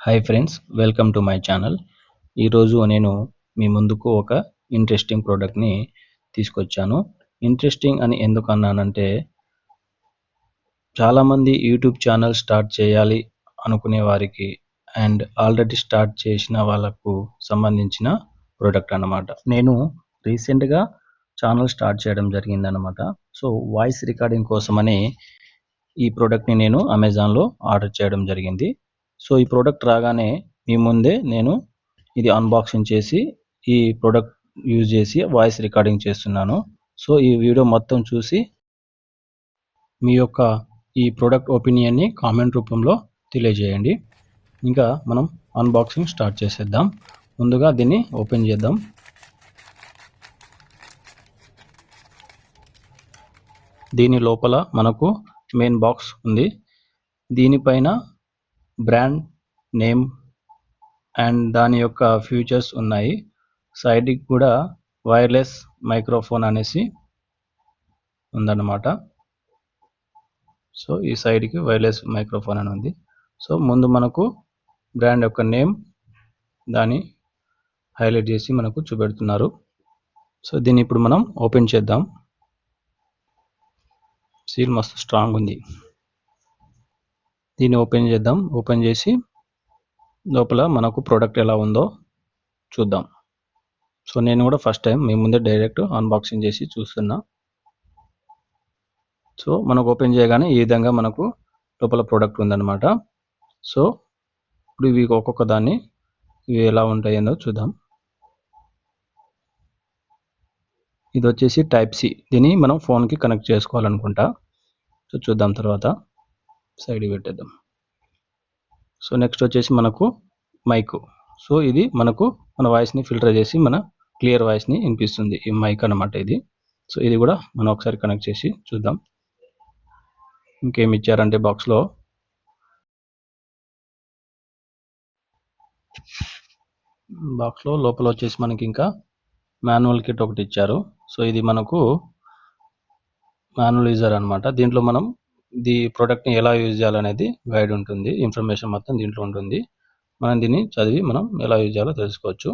Hi friends, welcome to my channel. ఈరోజు నేను మీ ముందుకు ఒక ఇంట్రెస్టింగ్ ప్రోడక్ట్ని తీసుకొచ్చాను. ఇంట్రెస్టింగ్ అని ఎందుకు అన్నానంటే, చాలామంది యూట్యూబ్ ఛానల్ స్టార్ట్ చేయాలి అనుకునే వారికి అండ్ ఆల్రెడీ స్టార్ట్ చేసిన వాళ్ళకు సంబంధించిన ప్రోడక్ట్ అన్నమాట. నేను రీసెంట్గా ఛానల్ స్టార్ట్ చేయడం జరిగిందనమాట. సో వాయిస్ రికార్డింగ్ కోసమని ఈ ప్రోడక్ట్ని నేను అమెజాన్లో ఆర్డర్ చేయడం జరిగింది. సో ఈ ప్రోడక్ట్ రాగానే మీ ముందే నేను ఇది అన్బాక్సింగ్ చేసి ఈ ప్రోడక్ట్ యూజ్ చేసి వాయిస్ రికార్డింగ్ చేస్తున్నాను. సో ఈ వీడియో మొత్తం చూసి మీ యొక్క ఈ ప్రోడక్ట్ ఒపీనియన్ని కామెంట్ రూపంలో తెలియజేయండి. ఇంకా మనం అన్బాక్సింగ్ స్టార్ట్ చేసేద్దాం. ముందుగా దీన్ని ఓపెన్ చేద్దాం. దీని లోపల మనకు మెయిన్ బాక్స్ ఉంది. దీనిపైన బ్రాండ్ నేమ్ అండ్ దాని యొక్క ఫీచర్స్ ఉన్నాయి. సైడ్కి కూడా వైర్లెస్ మైక్రోఫోన్ అనేసి ఉందన్నమాట. సో ఈ సైడ్కి వైర్లెస్ మైక్రోఫోన్ అని ఉంది. సో ముందు మనకు బ్రాండ్ యొక్క నేమ్ దాన్ని హైలైట్ చేసి మనకు చూపెడుతున్నారు. సో దీన్ని ఇప్పుడు మనం ఓపెన్ చేద్దాం. సీల్ మస్తు స్ట్రాంగ్ ఉంది. దీన్ని ఓపెన్ చేద్దాం. ఓపెన్ చేసి లోపల మనకు ప్రోడక్ట్ ఎలా ఉందో చూద్దాం. సో నేను కూడా ఫస్ట్ టైం మీ ముందే డైరెక్ట్ అన్బాక్సింగ్ చేసి చూస్తున్నా. సో మనకు ఓపెన్ చేయగానే ఈ విధంగా మనకు లోపల ప్రోడక్ట్ ఉందన్నమాట. సో ఇప్పుడు ఇవి ఒక్కొక్క దాన్ని ఇవి ఎలా ఉంటాయో చూద్దాం. ఇది వచ్చేసి టైప్ సి. దీన్ని మనం ఫోన్కి కనెక్ట్ చేసుకోవాలనుకుంటా. సో చూద్దాం, తర్వాత సైడ్ పెట్టేద్దాం. సో నెక్స్ట్ వచ్చేసి మనకు మైక్. సో ఇది మనకు మన వాయిస్ని ఫిల్టర్ చేసి మన క్లియర్ వాయిస్ని వినిపిస్తుంది ఈ మైక్ అన్నమాట ఇది. సో ఇది కూడా మనం ఒకసారి కనెక్ట్ చేసి చూద్దాం. ఇంకేమి ఇచ్చారంటే బాక్స్లో లోపల వచ్చేసి మనకి ఇంకా మాన్యువల్ కిట్ ఒకటి ఇచ్చారు. సో ఇది మనకు మాన్యువల్ యూజర్ అనమాట. దీంట్లో మనం ఈ ప్రోడక్ట్ని ఎలా యూజ్ చేయాలనేది గైడ్ ఉంటుంది. ఇన్ఫర్మేషన్ మొత్తం దీంట్లో ఉంటుంది. మనం దీన్ని చదివి మనం ఎలా యూజ్ చేయాలో తెలుసుకోవచ్చు.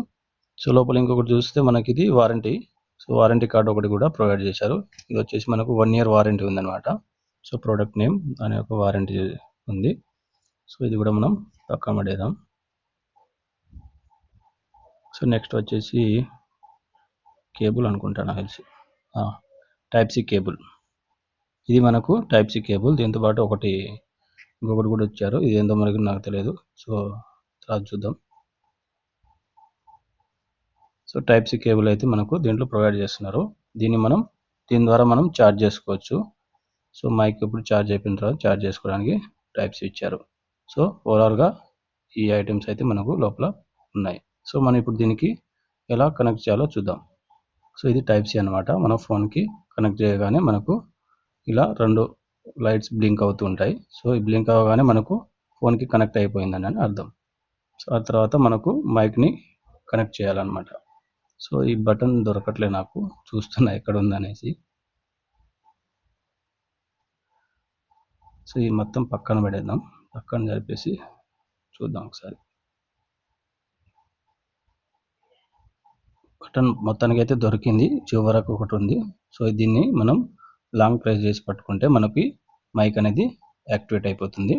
సో లోపల ఇంకొకటి చూస్తే మనకి ఇది వారంటీ. సో వారంటీ కార్డు ఒకటి కూడా ప్రొవైడ్ చేశారు. ఇది వచ్చేసి మనకు 1 year వారంటీ ఉందన్నమాట. సో ప్రోడక్ట్ నేమ్ అనే ఒక వారంటీ ఉంది. సో ఇది కూడా మనం పక్కన పడేద్దాం. సో నెక్స్ట్ వచ్చేసి కేబుల్ అనుకుంటాను తెలిసి, టైప్ సి కేబుల్. ఇది మనకు టైప్ సి కేబుల్. దీంతో పాటు ఇంకొకటి కూడా ఇచ్చారు. ఇది ఏందో మనకి నాకు తెలియదు. సో తర్వాత చూద్దాం. సో టైప్ సి కేబుల్ అయితే మనకు దీంట్లో ప్రొవైడ్ చేస్తున్నారు. దీని ద్వారా మనం ఛార్జ్ చేసుకోవచ్చు. సో మైక్ ఇప్పుడు ఛార్జ్ అయిపోయిన తర్వాత ఛార్జ్ చేసుకోవడానికి టైప్ సి ఇచ్చారు. సో ఓవరాల్గా ఈ ఐటమ్స్ అయితే మనకు లోపల ఉన్నాయి. సో మనం ఇప్పుడు దీనికి ఎలా కనెక్ట్ చేయాలో చూద్దాం. సో ఇది టైప్ సి అనమాట. మన ఫోన్కి కనెక్ట్ చేయగానే మనకు ఇలా 2 లైట్స్ బ్లింక్ అవుతూ ఉంటాయి. సో ఈ బ్లింక్ అవ్వగానే మనకు ఫోన్కి కనెక్ట్ అయిపోయిందని అర్థం. సో ఆ తర్వాత మనకు మైక్ని కనెక్ట్ చేయాలన్నమాట. సో ఈ బటన్ దొరకట్లే, నాకు చూస్తున్నా ఎక్కడ ఉందనేసి. సో ఈ మొత్తం పక్కన పెడేద్దాం. పక్కన జరిపేసి చూద్దాం ఒకసారి. బటన్ మొత్తానికి అయితే దొరికింది. చివరకు ఒకటి ఉంది. సో దీన్ని మనం లాంగ్ ప్రెస్ చేసి పట్టుకుంటే మనకి మైక్ అనేది యాక్టివేట్ అయిపోతుంది.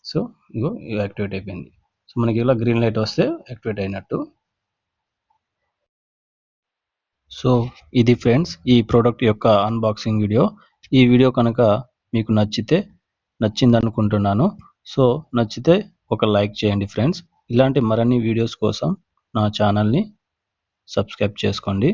సో ఇగో యాక్టివేట్ అయిపోయింది. సో మనకి ఇలా గ్రీన్ లైట్ వస్తే యాక్టివేట్ అయినట్టు. సో ఇది ఫ్రెండ్స్ ఈ ప్రోడక్ట్ యొక్క అన్బాక్సింగ్ వీడియో. ఈ వీడియో కనుక మీకు నచ్చింది అనుకుంటున్నాను. సో నచ్చితే ఒక లైక్ చేయండి ఫ్రెండ్స్. ఇలాంటి మరిన్ని వీడియోస్ కోసం నా ఛానల్ని సబ్స్క్రైబ్ చేసుకోండి.